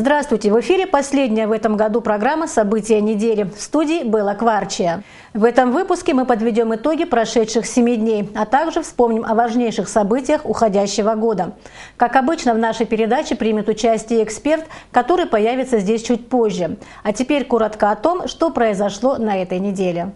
Здравствуйте! В эфире последняя в этом году программа «События недели». В студии Белла Кварчия. В этом выпуске мы подведем итоги прошедших 7 дней, а также вспомним о важнейших событиях уходящего года. Как обычно, в нашей передаче примет участие эксперт, который появится здесь чуть позже. А теперь коротко о том, что произошло на этой неделе.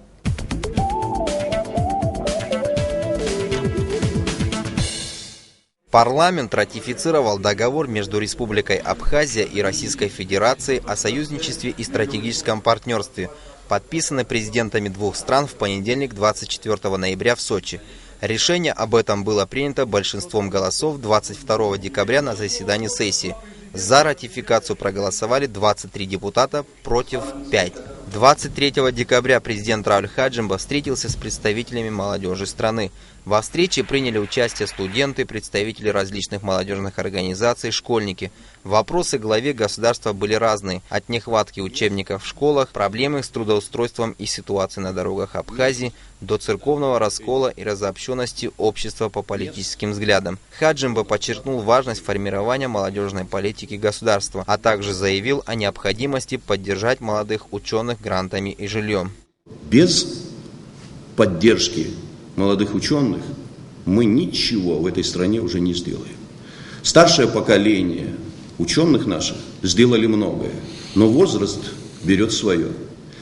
Парламент ратифицировал договор между Республикой Абхазия и Российской Федерацией о союзничестве и стратегическом партнерстве, подписанный президентами двух стран в понедельник, 24 ноября в Сочи. Решение об этом было принято большинством голосов 22 декабря на заседании сессии. За ратификацию проголосовали 23 депутата, против 5. 23 декабря президент Рауль Хаджимба встретился с представителями молодежи страны. Во встрече приняли участие студенты, представители различных молодежных организаций, школьники. Вопросы главе государства были разные. От нехватки учебников в школах, проблемы с трудоустройством и ситуации на дорогах Абхазии, до церковного раскола и разобщенности общества по политическим взглядам. Хаджимба подчеркнул важность формирования молодежной политики государства, а также заявил о необходимости поддержать молодых ученых грантами и жильем. Без поддержки молодых ученых мы ничего в этой стране уже не сделаем. Старшее поколение ученых наших сделали многое, но возраст берет свое.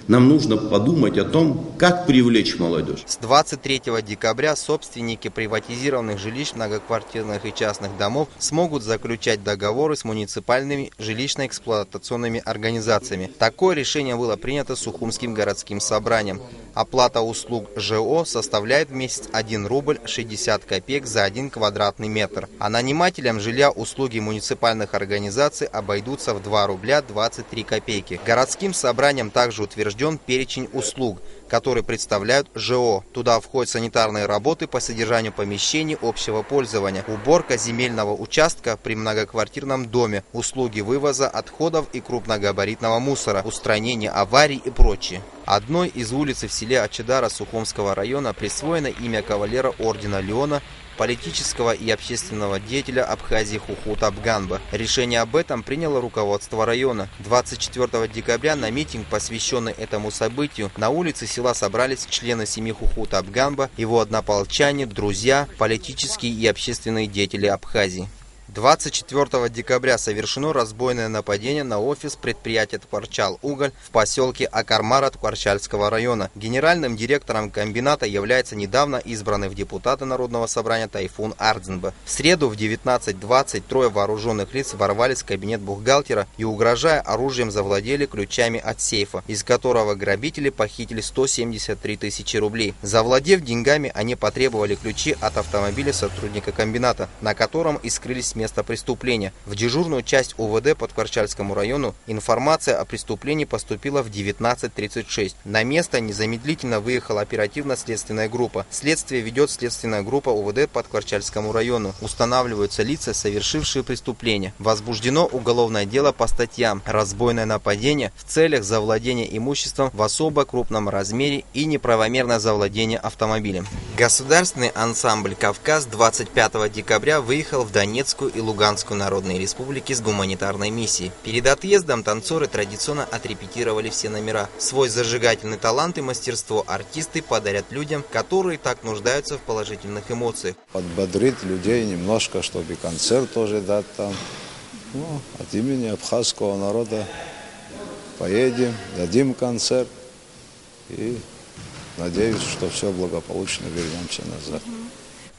Нам нужно подумать о том, как привлечь молодежь. С 23 декабря собственники приватизированных жилищ, многоквартирных и частных домов смогут заключать договоры с муниципальными жилищно-эксплуатационными организациями. Такое решение было принято Сухумским городским собранием. Оплата услуг ЖО составляет в месяц 1 рубль 60 копеек за 1 квадратный метр. А нанимателям жилья услуги муниципальных организаций обойдутся в 2 рубля 23 копейки. Городским собранием также утвержден перечень услуг, которые представляют ЖО. Туда входят санитарные работы по содержанию помещений общего пользования, уборка земельного участка при многоквартирном доме, услуги вывоза отходов и крупногабаритного мусора, устранение аварий и прочее. Одной из улиц в селе Ачедара Сухумского района присвоено имя кавалера ордена Леона, политического и общественного деятеля Абхазии Хухут Абганба. Решение об этом приняло руководство района. 24 декабря на митинг, посвященный этому событию, на улице села собрались члены семьи Хухут Абганба, его однополчане, друзья, политические и общественные деятели Абхазии. 24 декабря совершено разбойное нападение на офис предприятия «Ткварчал-Уголь» в поселке Акармара Ткварчальского района. Генеральным директором комбината является недавно избранный в депутаты Народного собрания Тайфун Ардзинба. В среду в 19:20 трое вооруженных лиц ворвались в кабинет бухгалтера и, угрожая оружием, завладели ключами от сейфа, из которого грабители похитили 173 тысячи рублей. Завладев деньгами, они потребовали ключи от автомобиля сотрудника комбината, на котором и скрылись место преступления. В дежурную часть УВД по Ткварчальскому району информация о преступлении поступила в 19:36. На место незамедлительно выехала оперативно-следственная группа. Следствие ведет следственная группа УВД по Ткварчальскому району. Устанавливаются лица, совершившие преступление. Возбуждено уголовное дело по статьям: разбойное нападение в целях завладения имуществом в особо крупном размере и неправомерное завладение автомобилем. Государственный ансамбль «Кавказ» 25 декабря выехал в Донецкую и Луганскую народные республики с гуманитарной миссией. Перед отъездом танцоры традиционно отрепетировали все номера. Свой зажигательный талант и мастерство артисты подарят людям, которые так нуждаются в положительных эмоциях. Подбодрить людей немножко, чтобы концерт тоже дать там. От имени абхазского народа поедем, дадим концерт и надеюсь, что все благополучно, вернемся назад.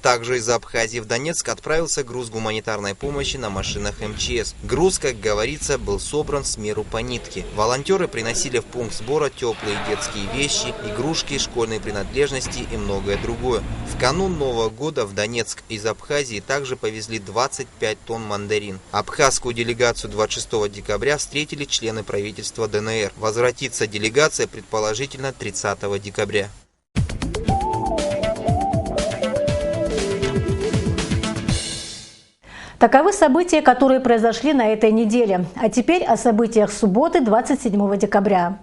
Также из Абхазии в Донецк отправился груз гуманитарной помощи на машинах МЧС. Груз, как говорится, был собран с меру по нитке. Волонтеры приносили в пункт сбора теплые детские вещи, игрушки, школьные принадлежности и многое другое. В канун Нового года в Донецк из Абхазии также повезли 25 тонн мандарин. Абхазскую делегацию 26 декабря встретили члены правительства ДНР. Возвратится делегация предположительно 30 декабря. Таковы события, которые произошли на этой неделе. А теперь о событиях субботы 27 декабря.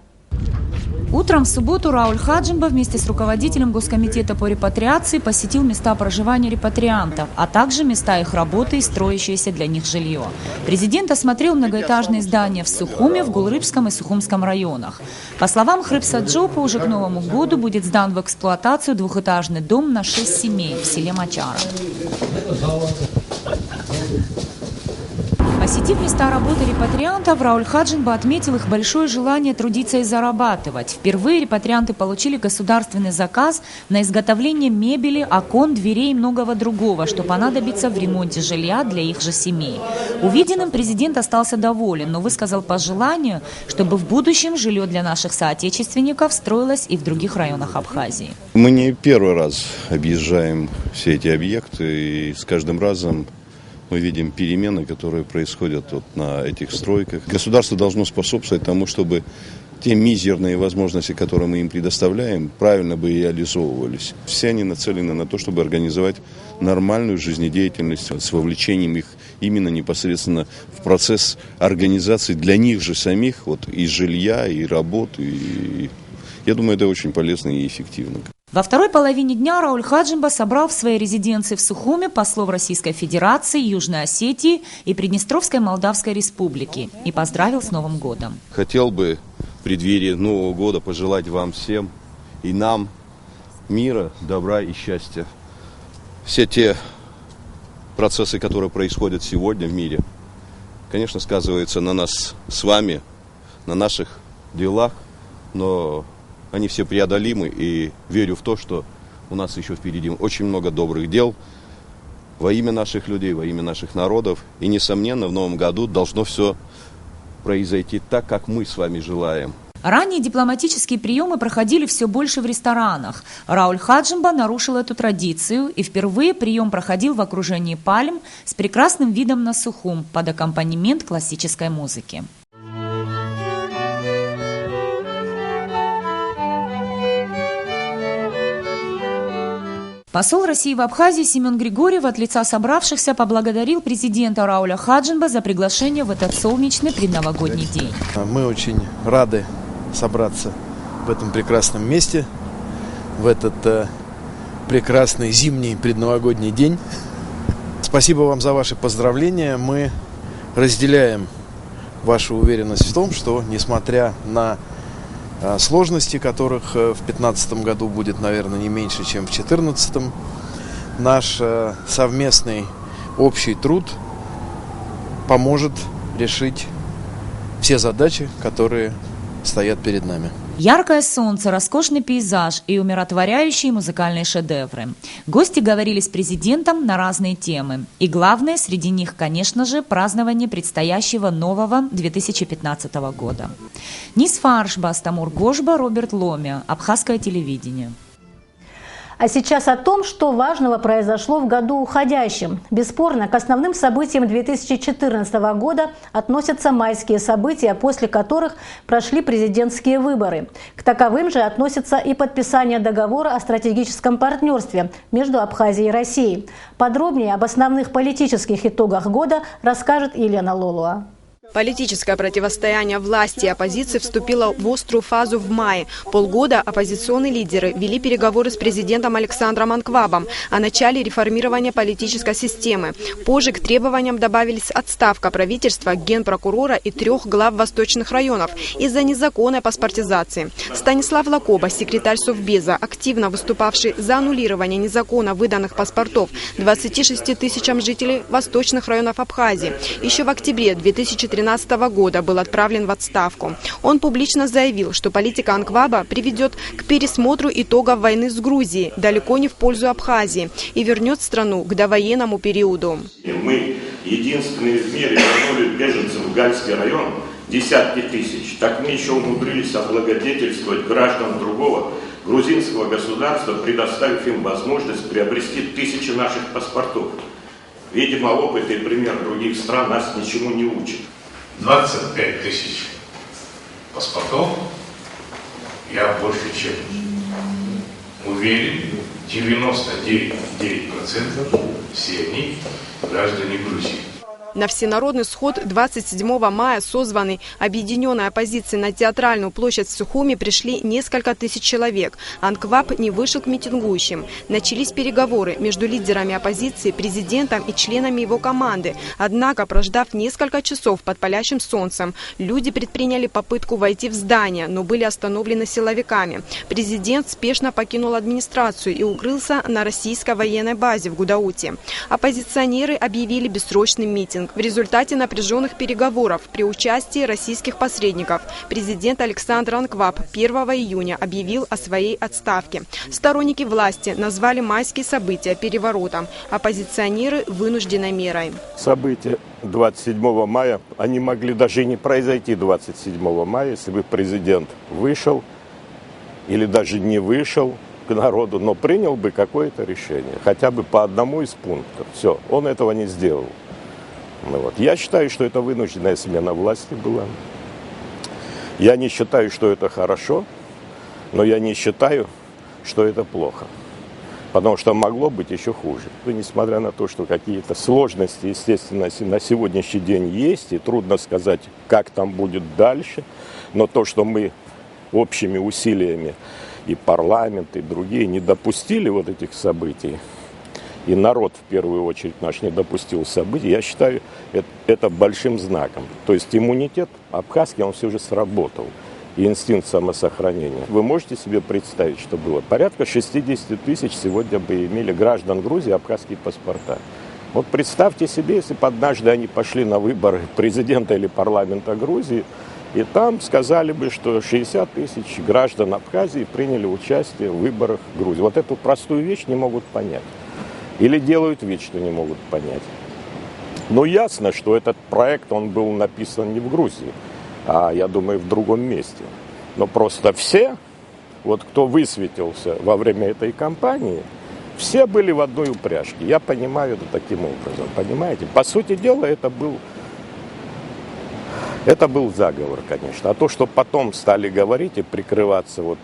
Утром в субботу Рауль Хаджимба вместе с руководителем Госкомитета по репатриации посетил места проживания репатриантов, а также места их работы и строящееся для них жилье. Президент осмотрел многоэтажные здания в Сухуме, в Гулрыбском и Сухумском районах. По словам Хрипса Джопа, уже к Новому году будет сдан в эксплуатацию двухэтажный дом на 6 семей в селе Мачара. Посетив места работы репатриантов, Рауль Хаджимба отметил их большое желание трудиться и зарабатывать. Впервые репатрианты получили государственный заказ на изготовление мебели, окон, дверей и многого другого, что понадобится в ремонте жилья для их же семей. Увиденным президент остался доволен, но высказал пожелание, чтобы в будущем жилье для наших соотечественников строилось и в других районах Абхазии. Мы не первый раз объезжаем все эти объекты, и с каждым разом мы видим перемены, которые происходят на этих стройках. Государство должно способствовать тому, чтобы те мизерные возможности, которые мы им предоставляем, правильно бы реализовывались. Все они нацелены на то, чтобы организовать нормальную жизнедеятельность с вовлечением их именно непосредственно в процесс организации для них же самих, и жилья, и работы. И я думаю, это очень полезно и эффективно. Во второй половине дня Рауль Хаджимба собрал в своей резиденции в Сухуме послов Российской Федерации, Южной Осетии и Приднестровской Молдавской Республики и поздравил с Новым годом. Хотел бы в преддверии Нового года пожелать вам всем и нам мира, добра и счастья. Все те процессы, которые происходят сегодня в мире, конечно, сказываются на нас с вами, на наших делах, но они все преодолимы, и верю в то, что у нас еще впереди очень много добрых дел во имя наших людей, во имя наших народов. И, несомненно, в Новом году должно все произойти так, как мы с вами желаем. Ранее дипломатические приемы проходили все больше в ресторанах. Рауль Хаджимба нарушил эту традицию, и впервые прием проходил в окружении пальм с прекрасным видом на Сухум под аккомпанемент классической музыки. Посол России в Абхазии Семен Григорьев от лица собравшихся поблагодарил президента Рауля Хаджимба за приглашение в этот солнечный предновогодний день. Мы очень рады собраться в этом прекрасном месте, в этот прекрасный зимний предновогодний день. Спасибо вам за ваши поздравления. Мы разделяем вашу уверенность в том, что, несмотря на сложности, которых в 2015 году будет, наверное, не меньше, чем в 2014, наш совместный общий труд поможет решить все задачи, которые стоят перед нами. Яркое солнце, роскошный пейзаж и умиротворяющие музыкальные шедевры. Гости говорили с президентом на разные темы. И главное, среди них, конечно же, празднование предстоящего нового 2015 года. Низ Фаршба, Астамур Гошба, Роберт Ломя. Абхазское телевидение. А сейчас о том, что важного произошло в году уходящем. Бесспорно, к основным событиям 2014 года относятся майские события, после которых прошли президентские выборы. К таковым же относится и подписание договора о стратегическом партнерстве между Абхазией и Россией. Подробнее об основных политических итогах года расскажет Елена Лолуа. Политическое противостояние власти и оппозиции вступило в острую фазу в мае. Полгода оппозиционные лидеры вели переговоры с президентом Александром Анквабом о начале реформирования политической системы. Позже к требованиям добавились отставка правительства, генпрокурора и 3 глав восточных районов из-за незаконной паспортизации. Станислав Лакоба, секретарь Совбеза, активно выступавший за аннулирование незаконно выданных паспортов 26 тысячам жителей восточных районов Абхазии, еще в октябре 2013 года был отправлен в отставку. Он публично заявил, что политика Анкваба приведет к пересмотру итогов войны с Грузией, далеко не в пользу Абхазии, и вернет страну к довоенному периоду. Мы единственные в мире вернули беженцев в Гальский район десятки тысяч. Так мы еще умудрились облагодетельствовать граждан другого грузинского государства, предоставив им возможность приобрести тысячи наших паспортов. Видимо, опыт и пример других стран нас ничему не учат. 25 тысяч паспортов, я больше чем уверен, 99,9% все они граждане Грузии. На всенародный сход 27 мая, созванный объединенной оппозицией на Театральную площадь в Сухуми, пришли несколько тысяч человек. Анкваб не вышел к митингующим. Начались переговоры между лидерами оппозиции, президентом и членами его команды. Однако, прождав несколько часов под палящим солнцем, люди предприняли попытку войти в здание, но были остановлены силовиками. Президент спешно покинул администрацию и укрылся на российской военной базе в Гудауте. Оппозиционеры объявили бессрочный митинг. В результате напряженных переговоров при участии российских посредников президент Александр Анкваб 1 июня объявил о своей отставке. Сторонники власти назвали майские события переворотом, оппозиционеры – вынужденной мерой. События 27 мая, они могли даже и не произойти 27 мая, если бы президент вышел или даже не вышел к народу, но принял бы какое-то решение, хотя бы по одному из пунктов. Все, он этого не сделал. Я считаю, что это вынужденная смена власти была. Я не считаю, что это хорошо, но я не считаю, что это плохо. Потому что могло быть еще хуже. И несмотря на то, что какие-то сложности, естественно, на сегодняшний день есть, и трудно сказать, как там будет дальше, но то, что мы общими усилиями и парламент, и другие не допустили вот этих событий, и народ, в первую очередь, наш не допустил событий, я считаю, это большим знаком. То есть иммунитет абхазский, он все же сработал. И инстинкт самосохранения. Вы можете себе представить, что было? Порядка 60 тысяч сегодня бы имели граждан Грузии абхазские паспорта. Вот представьте себе, если бы однажды они пошли на выборы президента или парламента Грузии, и там сказали бы, что 60 тысяч граждан Абхазии приняли участие в выборах Грузии. Вот эту простую вещь не могут понять. Или делают вид, что не могут понять. Но ясно, что этот проект, он был написан не в Грузии, а, я думаю, в другом месте. Но просто все, вот кто высветился во время этой кампании, все были в одной упряжке. Я понимаю это таким образом, понимаете? По сути дела, это был заговор, конечно. А то, что потом стали говорить и прикрываться вот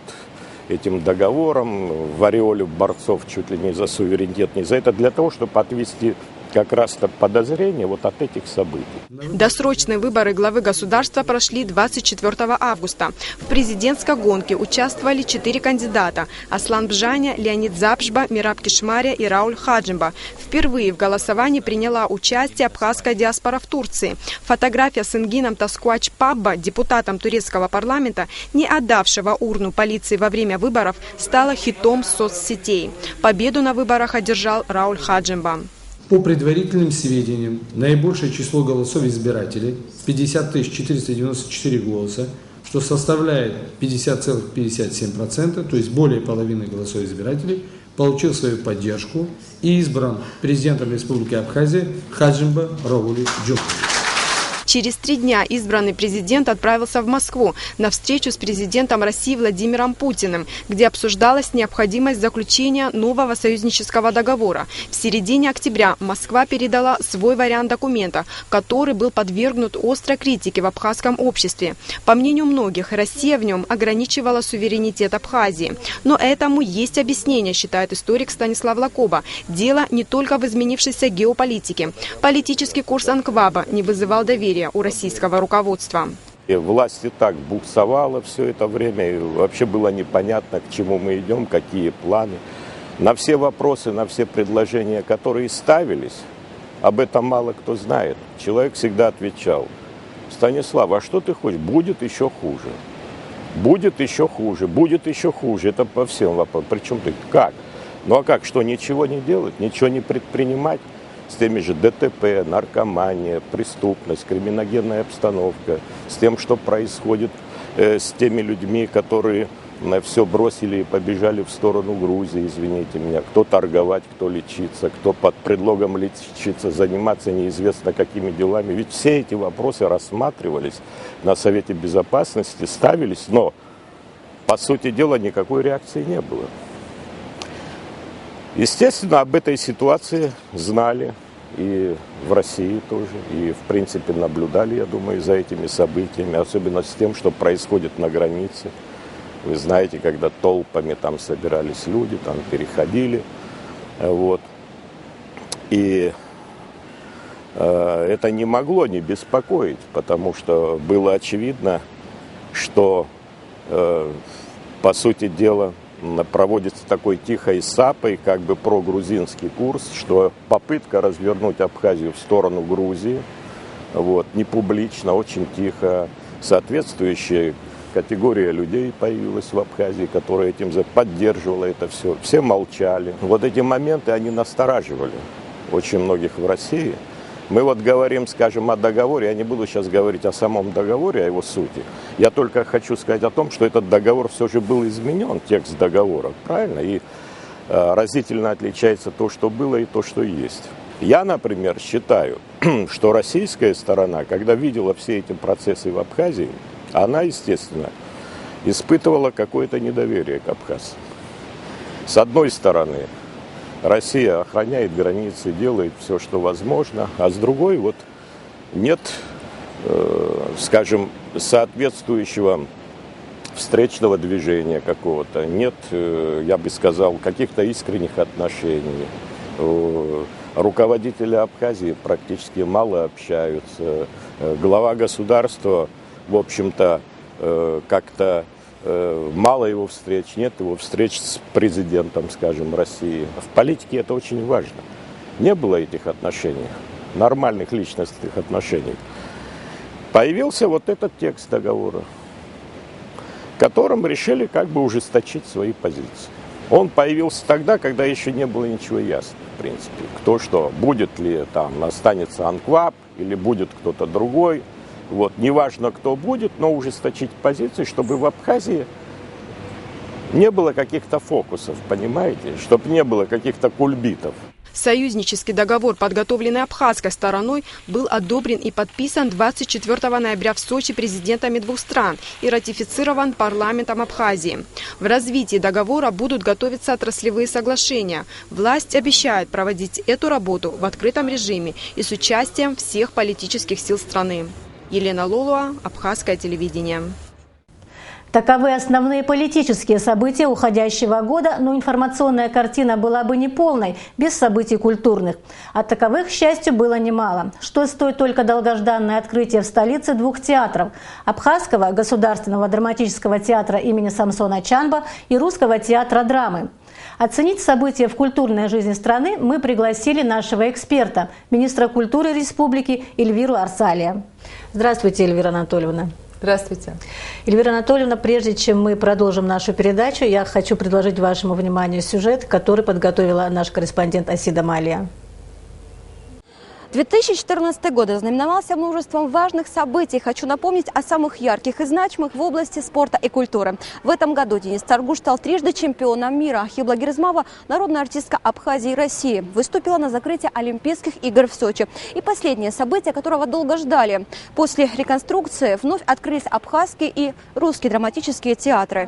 этим договором в ореоле борцов чуть ли не за суверенитет, не за это, для того, чтобы отвести как раз-то подозрение вот от этих событий. Досрочные выборы главы государства прошли 24 августа. В президентской гонке участвовали 4 кандидата – Аслан Бжаня, Леонид Запшба, Мираб Кишмария и Рауль Хаджимба. Впервые в голосовании приняла участие абхазская диаспора в Турции. Фотография с Ингином Таскуач Пабба, депутатом турецкого парламента, не отдавшего урну полиции во время выборов, стала хитом соцсетей. Победу на выборах одержал Рауль Хаджимба. По предварительным сведениям, наибольшее число голосов избирателей – 50 494 голоса, что составляет 50,57%, то есть более половины голосов избирателей, получил свою поддержку и избран президентом Республики Абхазия Хаджимба Рауль Джумбу. Через 3 дня избранный президент отправился в Москву на встречу с президентом России Владимиром Путиным, где обсуждалась необходимость заключения нового союзнического договора. В середине октября Москва передала свой вариант документа, который был подвергнут острой критике в абхазском обществе. По мнению многих, Россия в нем ограничивала суверенитет Абхазии. Но этому есть объяснение, считает историк Станислав Лакоба. Дело не только в изменившейся геополитике. Политический курс Анкваба не вызывал доверия у российского руководства. Власть и так буксовала все это время, и вообще было непонятно, к чему мы идем, какие планы. На все вопросы, на все предложения, которые ставились, об этом мало кто знает. Человек всегда отвечал: Станислав, а что ты хочешь? Будет еще хуже. Будет еще хуже, будет еще хуже. Это по всем вопросам. Причем ты как? Ну а как? Что, ничего не делать, ничего не предпринимать? С теми же ДТП, наркомания, преступность, криминогенная обстановка, с тем, что происходит с теми людьми, которые все бросили и побежали в сторону Грузии, извините меня, кто торговать, кто лечиться, кто под предлогом лечиться, заниматься неизвестно какими делами. Ведь все эти вопросы рассматривались на Совете Безопасности, ставились, но, по сути дела, никакой реакции не было. Естественно, об этой ситуации знали и в России тоже, и, в принципе, наблюдали, я думаю, за этими событиями, особенно с тем, что происходит на границе. Вы знаете, когда толпами там собирались люди, там переходили, вот. И это не могло не беспокоить, потому что было очевидно, что, по сути дела, проводится такой тихой сапой, как бы прогрузинский курс, что попытка развернуть Абхазию в сторону Грузии, вот, не публично, очень тихо, соответствующая категория людей появилась в Абхазии, которая этим поддерживала это все. Все молчали. Вот эти моменты, они настораживали очень многих в России. Мы вот говорим, скажем, о договоре, я не буду сейчас говорить о самом договоре, о его сути. Я только хочу сказать о том, что этот договор все же был изменен, текст договора, правильно? И разительно отличается то, что было, и то, что есть. Я, например, считаю, что российская сторона, когда видела все эти процессы в Абхазии, она, естественно, испытывала какое-то недоверие к абхазцам. С одной стороны, Россия охраняет границы, делает все, что возможно, а с другой вот нет, скажем, соответствующего встречного движения какого-то, нет, я бы сказал, каких-то искренних отношений. Руководители Абхазии практически мало общаются. Глава государства, в общем-то, как-то мало его встреч, нет его встреч с президентом, скажем, России. В политике это очень важно. Не было этих отношений, нормальных личностных отношений. Появился вот этот текст договора, которым решили как бы ужесточить свои позиции. Он появился тогда, когда еще не было ничего ясно, в принципе. Кто что, будет ли там, останется анклав или будет кто-то другой. Вот, неважно, кто будет, но ужесточить позиции, чтобы в Абхазии не было каких-то фокусов, понимаете? Чтобы не было каких-то кульбитов. Союзнический договор, подготовленный абхазской стороной, был одобрен и подписан 24 ноября в Сочи президентами двух стран и ратифицирован парламентом Абхазии. В развитии договора будут готовиться отраслевые соглашения. Власть обещает проводить эту работу в открытом режиме и с участием всех политических сил страны. Елена Лолуа, Абхазское телевидение. Таковы основные политические события уходящего года, но информационная картина была бы неполной без событий культурных. А таковых, к счастью, было немало. Что стоит только долгожданное открытие в столице двух театров – Абхазского государственного драматического театра имени Самсона Чанба и Русского театра драмы. Оценить события в культурной жизни страны мы пригласили нашего эксперта, министра культуры республики Эльвиру Арсалия. Здравствуйте, Эльвира Анатольевна. Здравствуйте. Эльвира Анатольевна, прежде чем мы продолжим нашу передачу, я хочу предложить вашему вниманию сюжет, который подготовила наш корреспондент Асида Малия. 2014 год ознаменовался множеством важных событий. Хочу напомнить о самых ярких и значимых в области спорта и культуры. В этом году Денис Царгуш стал трижды чемпионом мира. Хибла Герзмава, народная артистка Абхазии и России, выступила на закрытии Олимпийских игр в Сочи. И последнее событие, которого долго ждали. После реконструкции вновь открылись абхазские и русские драматические театры.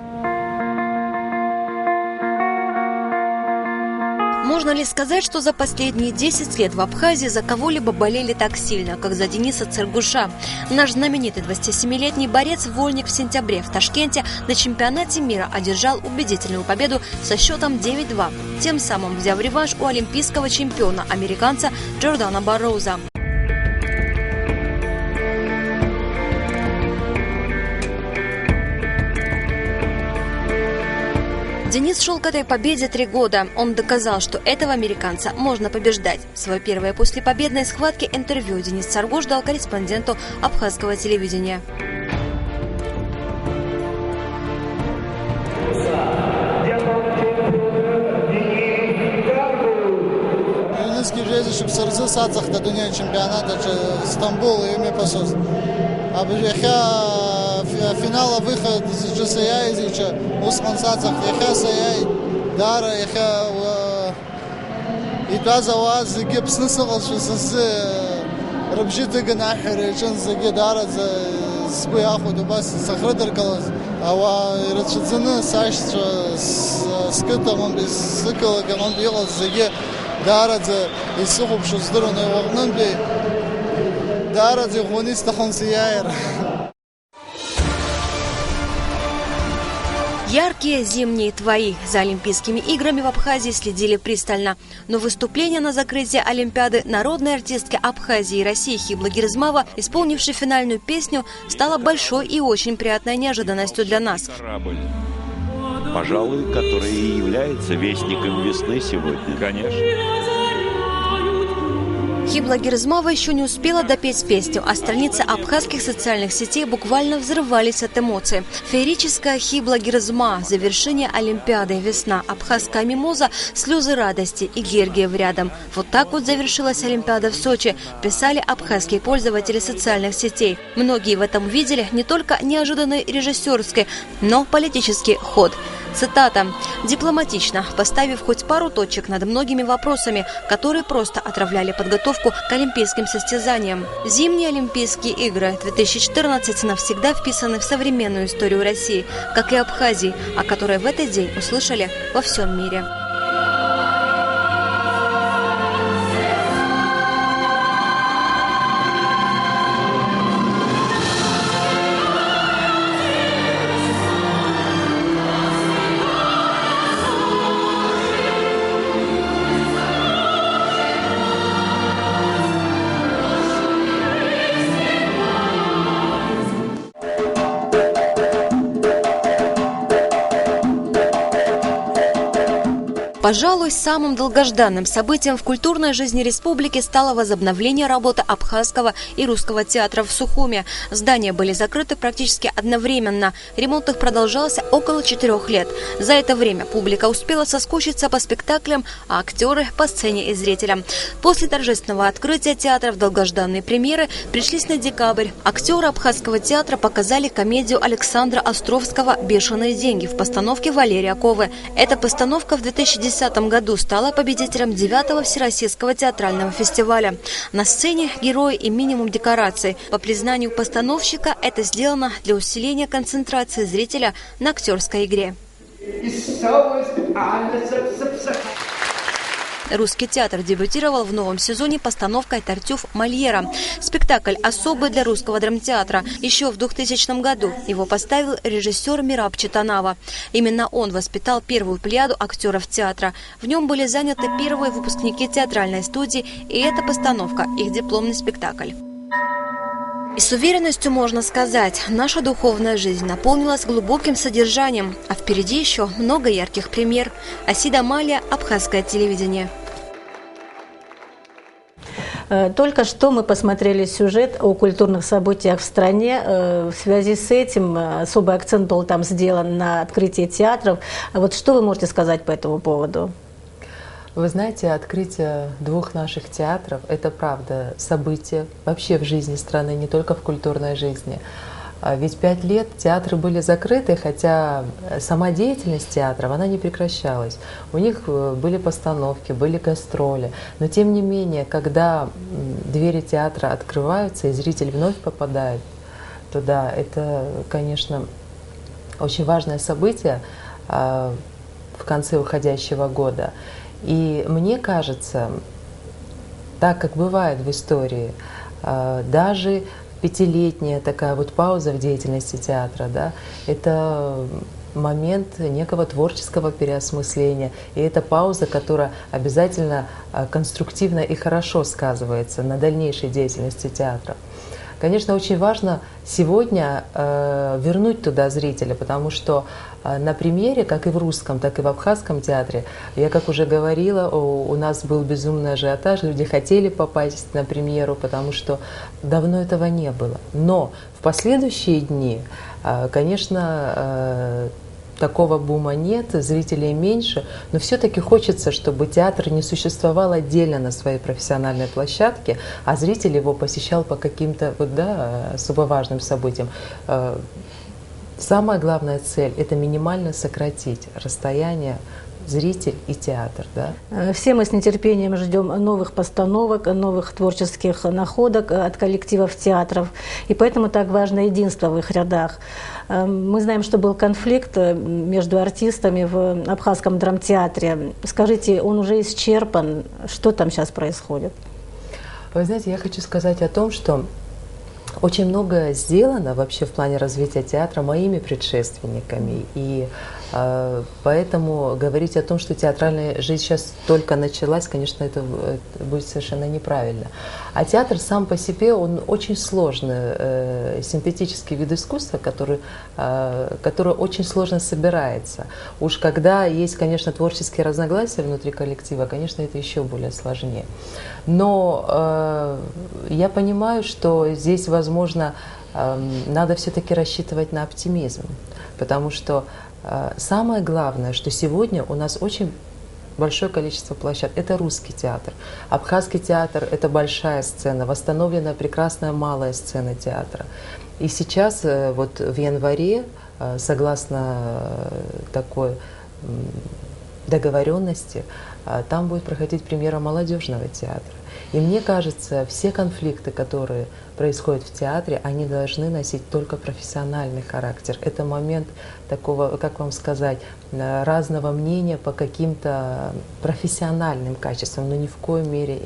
Можно ли сказать, что за последние 10 лет в Абхазии за кого-либо болели так сильно, как за Дениса Царгуша? Наш знаменитый 27-летний борец вольник в сентябре в Ташкенте на чемпионате мира одержал убедительную победу со счетом 9-2, тем самым взяв реванш у олимпийского чемпиона, американца Джордана Барроуза. Денис шел к этой победе 3 года. Он доказал, что этого американца можно побеждать. Свое первое после победной схватки интервью Денис Царгуш дал корреспонденту Абхазского телевидения. فينال выход جسياي زيچا عثمان صادق يخا سياي دار يخا يتوازا زي بسنسل شس ربجيت جناحر چن زي دار سبو ياخد بس سخرد الكلاس او رتشزن ساش سكتا من بسكل كمان بيلا زي دار يسوق بشزدرن وغنن بي دار زي غونيست خنسياير. Яркие зимние твои. За Олимпийскими играми в Абхазии следили пристально. Но выступление на закрытие Олимпиады народной артистки Абхазии и России Хибла Гирзмава, исполнившей финальную песню, стало большой и очень приятной неожиданностью для нас. Корабль, пожалуй, который и является вестником весны сегодня. Конечно. Хибла Гирзмава еще не успела допеть песню, а страницы абхазских социальных сетей буквально взрывались от эмоций. Феерическая Хибла Гирзма, завершение Олимпиады, весна, абхазская мимоза, слезы радости и Гергиев рядом. Вот так вот завершилась Олимпиада в Сочи, писали абхазские пользователи социальных сетей. Многие в этом видели не только неожиданный режиссерский, но политический ход. Цитата. «Дипломатично, поставив хоть пару точек над многими вопросами, которые просто отравляли подготовку к олимпийским состязаниям. Зимние Олимпийские игры 2014 навсегда вписаны в современную историю России, как и Абхазии, о которой в этот день услышали во всем мире». Пожалуй, самым долгожданным событием в культурной жизни республики стало возобновление работы абхазского и русского театра в Сухуме. Здания были закрыты практически одновременно. Ремонт их продолжался около 4 лет. За это время публика успела соскучиться по спектаклям, а актеры – по сцене и зрителям. После торжественного открытия театра в долгожданные премьеры пришлись на декабрь. Актеры абхазского театра показали комедию Александра Островского «Бешеные деньги» в постановке Валерия Ковы. Эта постановка в 2010 году стала победителем 9-го Всероссийского театрального фестиваля. На сцене герои и минимум декораций. По признанию постановщика, это сделано для усиления концентрации зрителя на актерской игре. Русский театр дебютировал в новом сезоне постановкой «Тартюф» Мольера. Спектакль особый для русского драмтеатра. Еще в 2000 году его поставил режиссер Мираб Читанава. Именно он воспитал первую плеяду актеров театра. В нем были заняты первые выпускники театральной студии, и эта постановка – их дипломный спектакль. И с уверенностью можно сказать, наша духовная жизнь наполнилась глубоким содержанием, а впереди еще много ярких премьер. Асида Малия, Абхазское телевидение. Только что мы посмотрели сюжет о культурных событиях в стране. В связи с этим особый акцент был там сделан на открытии театров. Вот что вы можете сказать по этому поводу? Вы знаете, открытие 2 наших театров – это, правда, событие вообще в жизни страны, не только в культурной жизни. Ведь 5 лет театры были закрыты, хотя сама деятельность театров, она не прекращалась. У них были постановки, были гастроли. Но тем не менее, когда двери театра открываются и зритель вновь попадает туда, это, конечно, очень важное событие в конце уходящего года. И мне кажется, так как бывает в истории, даже 5-летняя такая вот пауза в деятельности театра, да, это момент некого творческого переосмысления. И это пауза, которая обязательно конструктивно и хорошо сказывается на дальнейшей деятельности театра. Конечно, очень важно сегодня вернуть туда зрителя, потому что на премьере, как и в русском, так и в абхазском театре, я, как уже говорила, у нас был безумный ажиотаж, люди хотели попасть на премьеру, потому что давно этого не было. Но в последующие дни, конечно, такого бума нет, зрителей меньше, но все-таки хочется, чтобы театр не существовал отдельно на своей профессиональной площадке, а зритель его посещал по каким-то особо важным событиям. Самая главная цель – это минимально сократить расстояние зритель и театр. Да? Все мы с нетерпением ждем новых постановок, новых творческих находок от коллективов театров, и поэтому так важно единство в их рядах. Мы знаем, что был конфликт между артистами в Абхазском драмтеатре. Скажите, он уже исчерпан? Что там сейчас происходит? Вы знаете, я хочу сказать о том, что очень много сделано вообще в плане развития театра моими предшественниками. И поэтому говорить о том, что театральная жизнь сейчас только началась, конечно, это будет совершенно неправильно. А театр сам по себе, он очень сложный, синтетический вид искусства, который очень сложно собирается. Уж когда есть, конечно, творческие разногласия внутри коллектива, конечно, это еще более сложнее. Но я понимаю, что здесь, возможно, надо все-таки рассчитывать на оптимизм, потому что самое главное, что сегодня у нас очень большое количество площадок. Это русский театр. Абхазский театр – это большая сцена, восстановлена прекрасная малая сцена театра. И сейчас, вот в январе, согласно такой договоренности, там будет проходить премьера молодежного театра. И мне кажется, все конфликты, которые происходят в театре, они должны носить только профессиональный характер. Это момент такого, как вам сказать, разного мнения по каким-то профессиональным качествам, но ни в коей мере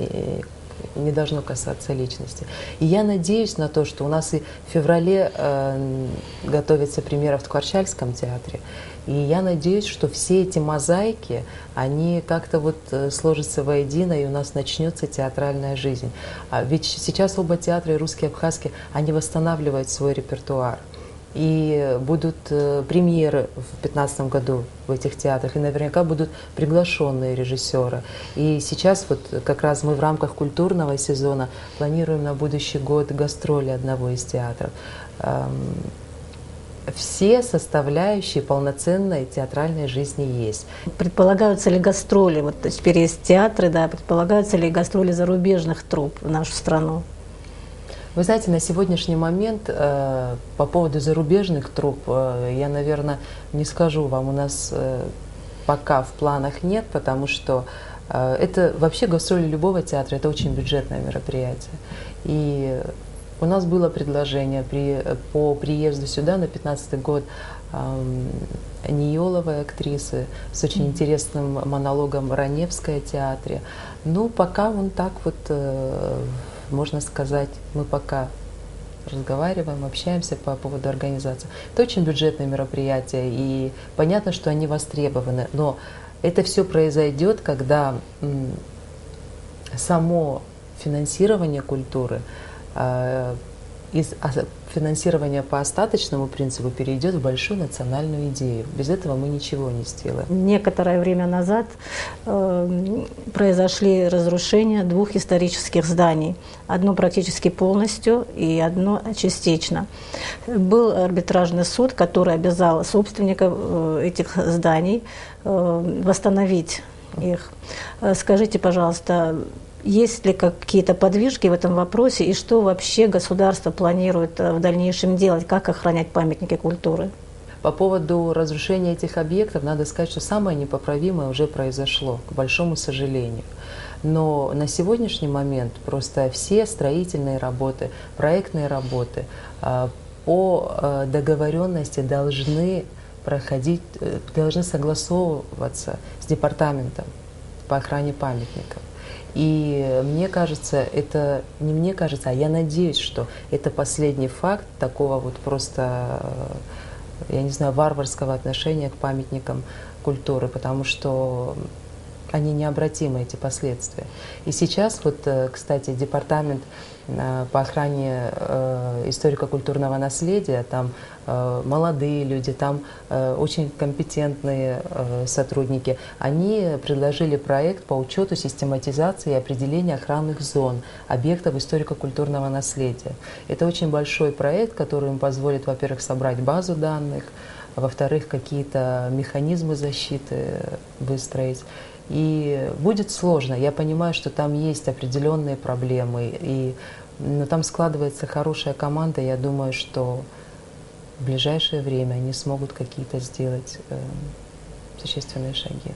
не должно касаться личности. И я надеюсь на то, что у нас и в феврале готовится премьера в Ткварчальском театре. И я надеюсь, что все эти мозаики, они как-то вот сложатся воедино, и у нас начнется театральная жизнь. Ведь сейчас оба театра, и русский, и абхазский, они восстанавливают свой репертуар. И будут премьеры в 2015 году в этих театрах, и наверняка будут приглашенные режиссеры. И сейчас вот как раз мы в рамках культурного сезона планируем на будущий год гастроли одного из театров. Все составляющие полноценной театральной жизни есть. Предполагаются ли гастроли, вот теперь есть театры, да, предполагаются ли гастроли зарубежных труп в нашу страну? Вы знаете, на сегодняшний момент по поводу зарубежных труп я, наверное, не скажу вам, у нас пока в планах нет, потому что это вообще гастроли любого театра, это очень бюджетное мероприятие. И у нас было предложение по приезду сюда на 2015 год Ниеловой актрисы с очень интересным монологом Раневской театре. Ну, пока он так вот, можно сказать, мы пока разговариваем, общаемся по поводу организации. Это очень бюджетное мероприятие, и понятно, что они востребованы, но это все произойдет, когда само финансирование культуры из финансирования по остаточному принципу перейдет в большую национальную идею. Без этого мы ничего не сделаем. Некоторое время назад произошли разрушения двух исторических зданий. Одно практически полностью и одно частично. Был арбитражный суд, который обязал собственников этих зданий восстановить их. Скажите, пожалуйста, есть ли какие-то подвижки в этом вопросе, и что вообще государство планирует в дальнейшем делать, как охранять памятники культуры? По поводу разрушения этих объектов надо сказать, что самое непоправимое уже произошло, к большому сожалению. Но на сегодняшний момент просто все строительные работы, проектные работы по договоренности должны проходить, должны согласовываться с департаментом по охране памятников. И мне кажется, это не мне кажется, а я надеюсь, что это последний факт такого вот просто, я не знаю, варварского отношения к памятникам культуры, потому что они необратимы, эти последствия. И сейчас вот, кстати, департамент по охране историко-культурного наследия, там молодые люди, там очень компетентные сотрудники, они предложили проект по учету, систематизации и определению охранных зон объектов историко-культурного наследия. Это очень большой проект, который им позволит, во-первых, собрать базу данных, а во-вторых, какие-то механизмы защиты выстроить. И будет сложно. Я понимаю, что там есть определенные проблемы, но там складывается хорошая команда. Я думаю, что в ближайшее время они смогут какие-то сделать существенные шаги.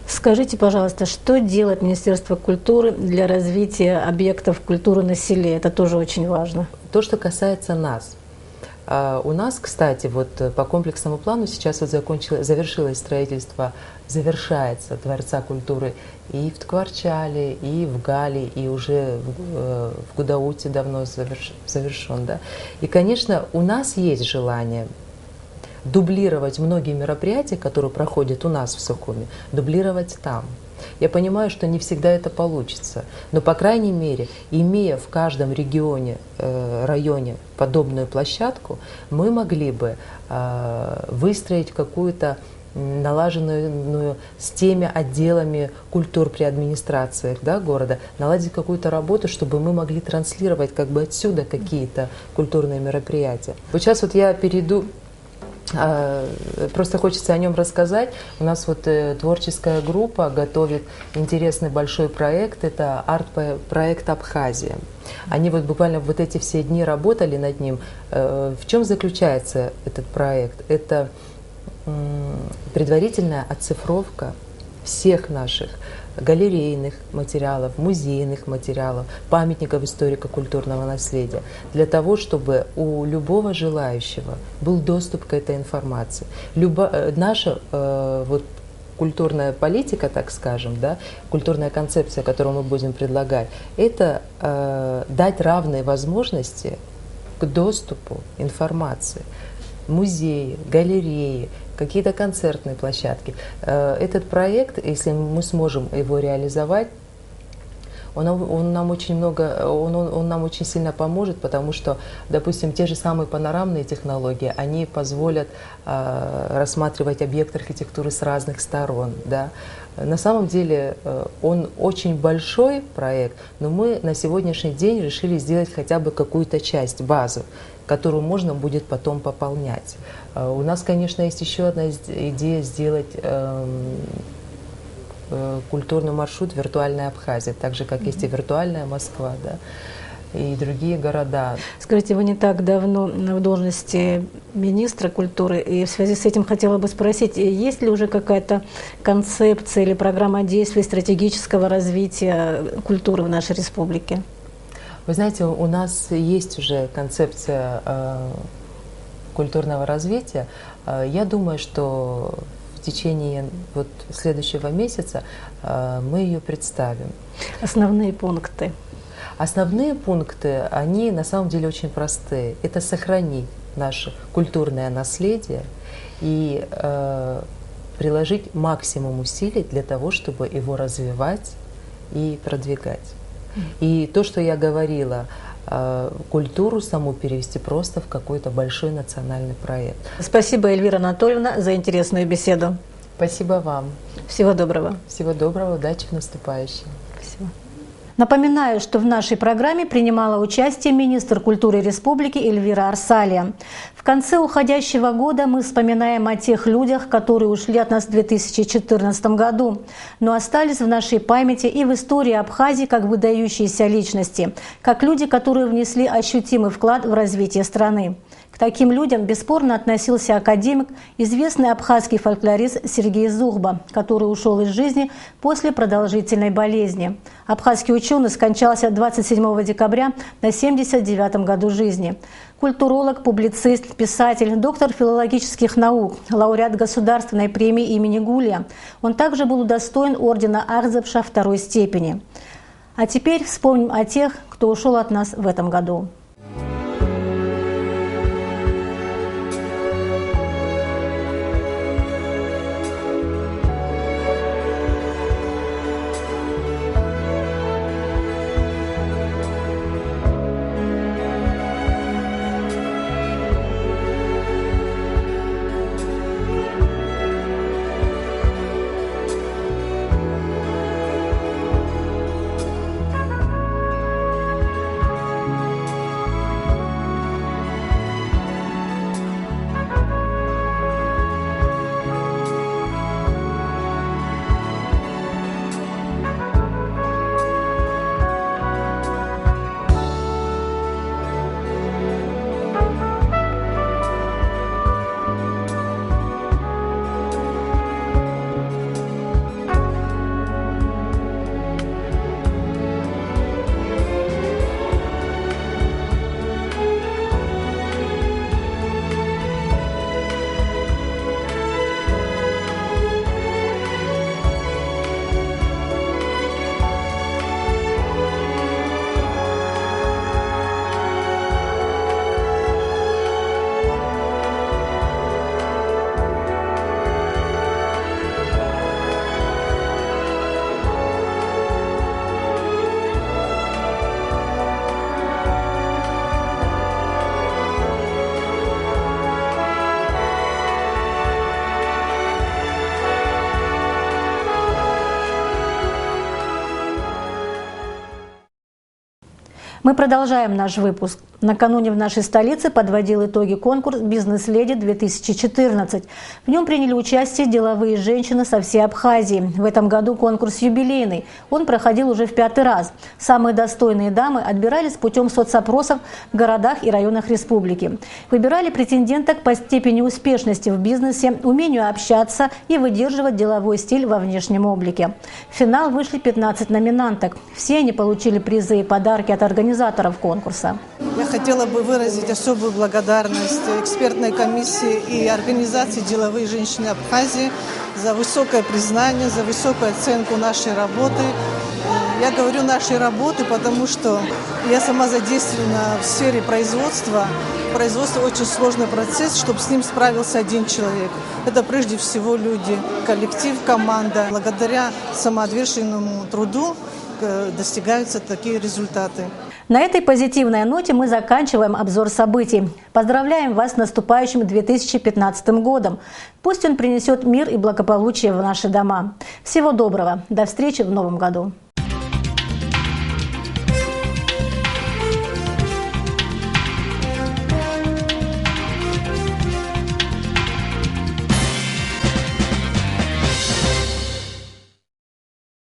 Скажите, пожалуйста, что делает Министерство культуры для развития объектов культуры на селе? Это тоже очень важно. То, что касается нас. У нас, кстати, вот по комплексному плану сейчас вот завершилось строительство, завершается Дворца культуры и в Ткварчале, и в Гале, и уже в Гудауте давно завершен. Да? И, конечно, у нас есть желание дублировать многие мероприятия, которые проходят у нас в Сухуми, дублировать там. Я понимаю, что не всегда это получится, но, по крайней мере, имея в каждом регионе, районе подобную площадку, мы могли бы выстроить какую-то налаженную с теми отделами культур при администрациях, да, города, наладить какую-то работу, чтобы мы могли транслировать как бы отсюда какие-то культурные мероприятия. Вот сейчас вот я перейду. Просто хочется о нем рассказать. У нас вот творческая группа готовит интересный большой проект. Это арт-проект «Абхазия». Они вот буквально вот эти все дни работали над ним. В чем заключается этот проект? Это предварительная оцифровка всех наших галерейных материалов, музейных материалов, памятников историко-культурного наследия, для того, чтобы у любого желающего был доступ к этой информации. Наша вот культурная политика, так скажем, да, культурная концепция, которую мы будем предлагать, это дать равные возможности к доступу информации. Музеи, галереи, какие-то концертные площадки. Этот проект, если мы сможем его реализовать, он нам очень сильно поможет, потому что, допустим, те же самые панорамные технологии, они позволят рассматривать объекты архитектуры с разных сторон. Да. На самом деле он очень большой проект, но мы на сегодняшний день решили сделать хотя бы какую-то часть, базу, которую можно будет потом пополнять. У нас, конечно, есть еще одна идея сделать культурный маршрут «Виртуальная Абхазия», так же, как есть и «Виртуальная Москва», да, и другие города. Скажите, вы не так давно в должности министра культуры, и в связи с этим хотела бы спросить, есть ли уже какая-то концепция или программа действий стратегического развития культуры в нашей республике? Вы знаете, у нас есть уже концепция культурного развития. Я думаю, что в течение вот следующего месяца мы ее представим. Основные пункты? Основные пункты, они на самом деле очень простые. Это сохранить наше культурное наследие и приложить максимум усилий для того, чтобы его развивать и продвигать. И то, что я говорила, культуру саму перевести просто в какой-то большой национальный проект. Спасибо, Эльвира Анатольевна, за интересную беседу. Спасибо вам. Всего доброго. Всего доброго, удачи в наступающем. Спасибо. Напоминаю, что в нашей программе принимала участие министр культуры республики Эльвира Арсалия. В конце уходящего года мы вспоминаем о тех людях, которые ушли от нас в 2014 году, но остались в нашей памяти и в истории Абхазии как выдающиеся личности, как люди, которые внесли ощутимый вклад в развитие страны. К таким людям бесспорно относился академик, известный абхазский фольклорист Сергей Зухба, который ушел из жизни после продолжительной болезни. Абхазский ученый скончался 27 декабря на 79-м году жизни. Культуролог, публицист, писатель, доктор филологических наук, лауреат государственной премии имени Гулия. Он также был удостоен ордена Арзапша второй степени. А теперь вспомним о тех, кто ушел от нас в этом году. Мы продолжаем наш выпуск. Накануне в нашей столице подводил итоги конкурс «Бизнес-леди-2014». В нем приняли участие деловые женщины со всей Абхазии. В этом году конкурс юбилейный. Он проходил уже в 5-й раз. Самые достойные дамы отбирались путем соцопросов в городах и районах республики. Выбирали претенденток по степени успешности в бизнесе, умению общаться и выдерживать деловой стиль во внешнем облике. В финал вышли 15 номинанток. Все они получили призы и подарки от организаторов конкурса. Я хотела бы выразить особую благодарность экспертной комиссии и организации «Деловые женщины Абхазии» за высокое признание, за высокую оценку нашей работы. Я говорю нашей работы, потому что я сама задействована в сфере производства. Производство очень сложный процесс, чтобы с ним справился один человек. Это прежде всего люди, коллектив, команда. Благодаря самоотверженному труду достигаются такие результаты. На этой позитивной ноте мы заканчиваем обзор событий. Поздравляем вас с наступающим 2015 годом. Пусть он принесет мир и благополучие в наши дома. Всего доброго. До встречи в новом году.